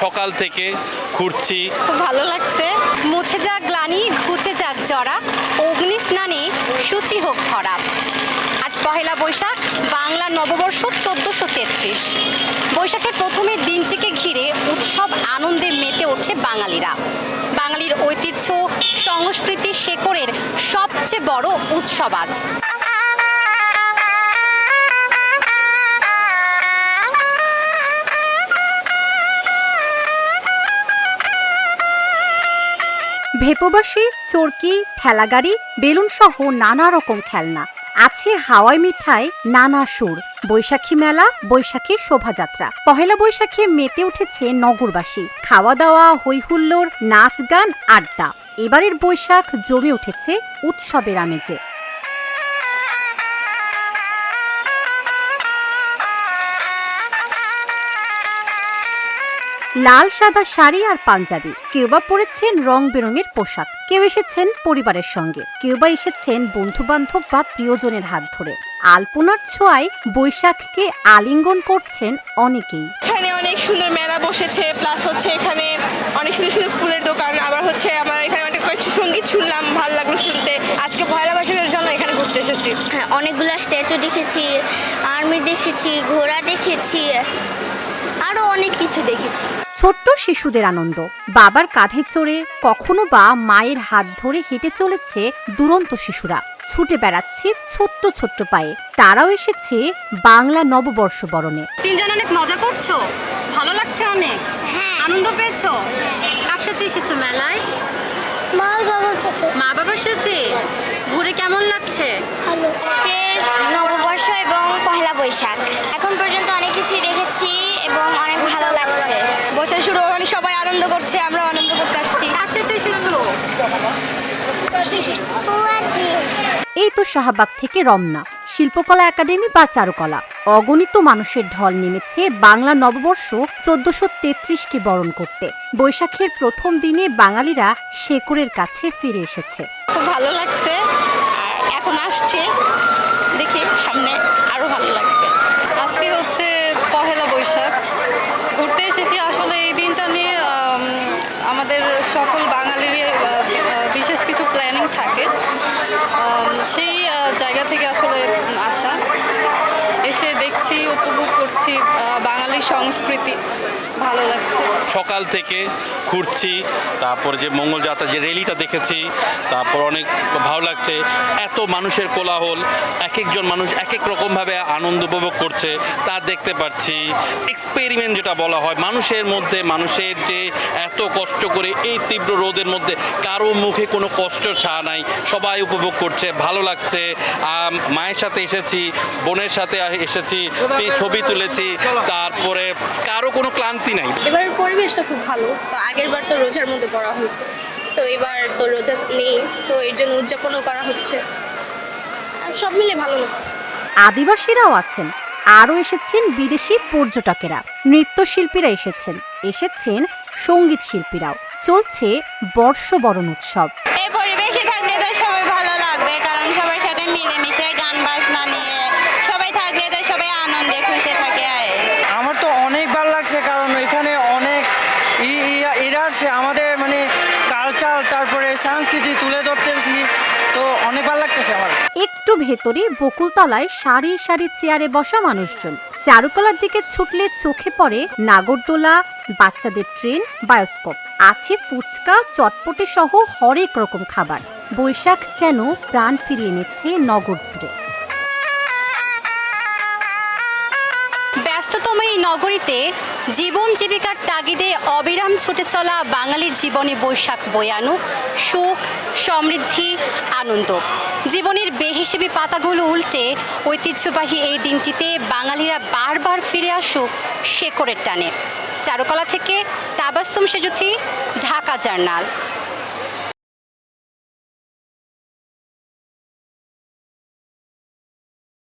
সকাল থেকে ঘুরছি। খুব ভালো লাগছে। মুছে যাক গ্লানি, ঘুচে যাক জরা, অগ্নি স্নানে সূচি হোক ভরা। আজ পহেলা বৈশাখ, বাংলা নববর্ষ 1433। বৈশাখের প্রথমের দিনটিকে ঘিরে উৎসব আনন্দে মেতে ওঠে বাঙালিরা। বাঙালির ঐতিহ্য সংস্কৃতি শেকড়ের সবচেয়ে বড় উৎসব আজ। ভেপোবাসী, চরকি, ঠেলাগাড়ি, বেলুন সহ নানা রকম খেলনা, আছে হাওয়াই মিঠাই, নানা সুর, বৈশাখী মেলা, বৈশাখী শোভাযাত্রা। পহেলা বৈশাখে মেতে উঠেছে নগরবাসী। খাওয়া দাওয়া, হই হুল্লোড়, নাচ গান, আড্ডা। এবারের বৈশাখ জমে উঠেছে উৎসবের আমেজে। লাল সাদা শাড়ি আর পাঞ্জাবি, কেউ বা পরেছেন রং বেরঙের পোশাক, কেউ এসেছেন পরিবারের সঙ্গে, কেউ বা এসেছেন বন্ধু বান্ধব বা প্রিয়জনের হাত ধরে। আলপনার ছোঁয়ায় বৈশাখকে আলিঙ্গন করছেন অনেকেই। এখানে অনেক সুন্দর মেলা বসেছে, প্লাস হচ্ছে এখানে অনেক সুন্দর সুন্দর ফুলের দোকান, আবার হচ্ছে আমার এখানে অনেক কিছু সঙ্গীত শুনলাম, ভালো লাগলো শুনতে। আজকে পয়লা বৈশাখের জন্য এখানে ঘুরতে এসেছি। হ্যাঁ, অনেকগুলো স্ট্যাচু দেখেছি, আর্মি দেখেছি, ঘোড়া দেখেছি, আরো অনেক কিছু দেখেছি। ছোট্ট শিশুদের আনন্দ, বাবার কাঁধে চড়ে, কখনো বা মায়ের হাত ধরে হেঁটে চলেছে দুরন্ত শিশুরা। ছুটে বেড়াচ্ছে ছোট্ট ছোট্ট পায়ে। তারাও এসেছে বাংলা নববর্ষ বরণে। তিনজন অনেক মজা করছো, ভালো লাগছে অনেক? হ্যাঁ। আনন্দ পেয়েছো? কার সাথে এসেছো মেলায়? মা বাবার সাথে। মা বাবার সাথে। ঘুরে কেমন লাগছে? ভালো। আজকে নববর্ষ এবং পহেলা বৈশাখ, এখন পর্যন্ত অনেক কিছুই দেখেছি এবং অনেক ভালো লাগছে। বছর শুরু, মানে সবাই আনন্দ করছে, আমরা আনন্দ করতে আসছি। কার সাথে এসেছো? এই তো শাহবাগ থেকে রমনা, শিল্পকলা একাডেমি বা চারুকলা। অগণিত মানুষের ঢল নেমেছে বাংলা নববর্ষ 1433কে বরণ করতে। বৈশাখের প্রথম দিনে বাঙালিরা শেকড়ের কাছে ফিরে এসেছে। খুব ভালো লাগছে, আর এখন আসছে, দেখি সামনে আরো ভালো লাগবে। আজকে হচ্ছে পহেলা বৈশাখ, ঘুরতে এসেছি। আসলে এই দিনটা নিয়ে আমাদের সকল বাঙালিরই বিশেষ কিছু প্ল্যানিং থাকে, সেই জায়গা থেকে আসলে আসা। এসে দেখছি, উপভোগ করছি বাঙালি সংস্কৃতি, ভালো লাগছে। সকাল থেকে ঘুরছি, তারপর যে মঙ্গলযাত্রা যে র্যালিটা দেখেছি, তারপর অনেক ভালো লাগছে। এত মানুষের কোলাহল, এক একজন মানুষ এক এক রকমভাবে আনন্দ উপভোগ করছে, তা দেখতে পাচ্ছি। এক্সপেরিমেন্ট যেটা বলা হয়, মানুষের মধ্যে, মানুষের যে এত কষ্ট করে এই তীব্র রোদের মধ্যে কারো মুখে কোনো কষ্ট ছায়া নাই, সবাই উপভোগ করছে, ভালো লাগছে। মায়ের সাথে এসেছি, বোনের সাথে এসেছি, ছবি তুলেছি, তারপরে কারো কোনো ক্লান্তি নাই। এবারের পরিবেশটা খুব ভালো। তো আগের বার তো রোজার মধ্যে পড়া হয়েছে, তো এবার তো রোজা নেই, তো এর জন্য উদযাপনও করা হচ্ছে। আর সব মিলে ভালো লাগছে। আদিবাসীরাও আছেন, আরও এসেছেন বিদেশি পর্যটকেরা, নৃত্যশিল্পীরা এসেছেন সঙ্গীত শিল্পীরাও। চলছে বর্ষবরণ উৎসব। এই পরিবেশে থাকলে তো সবাই ভালো লাগবে, কারণ সবার সাথে মিলেমিশে গান বাজনা নিয়ে সবাই থাকলে তো সবাই আনন্দে খুশি থাকে। আমার তো অনেক ভালো লাগছে, কারণ এখানে অনেক এরা আমাদের মানে কালচার, তারপরে সংস্কৃতি তুলে ধরতেছি, তো অনেক ভালো লাগতেছে আমার। একটু ভেতরে বকুলতলায় সারি সারি চেয়ারে বসা মানুষজন। চারুকলার দিকে ছুটলে চোখে পড়ে নাগরদোলা, বাচ্চাদের ট্রেন, বায়োস্কোপ। আছে ফুচকা, চটপটে সহ হরেক রকম খাবার। বৈশাখ যেন প্রাণ ফিরিয়ে এনেছে নগর জুড়ে। ব্যস্ততম এই নগরীতে জীবন জীবিকার তাগিদে অবিরাম ছুটে চলা বাঙালির জীবনে বৈশাখ বয়ে আনুক সুখ, সমৃদ্ধি, আনন্দ। জীবনের বেহিসেবি পাতাগুলো উল্টে ঐতিহ্যবাহী এই দিনটিতে বাঙালিরা বারবার ফিরে আসুক শেকড়ের টানে। চারুকলা থেকে তাবাসসুম সেজুথি, ঢাকা জার্নাল।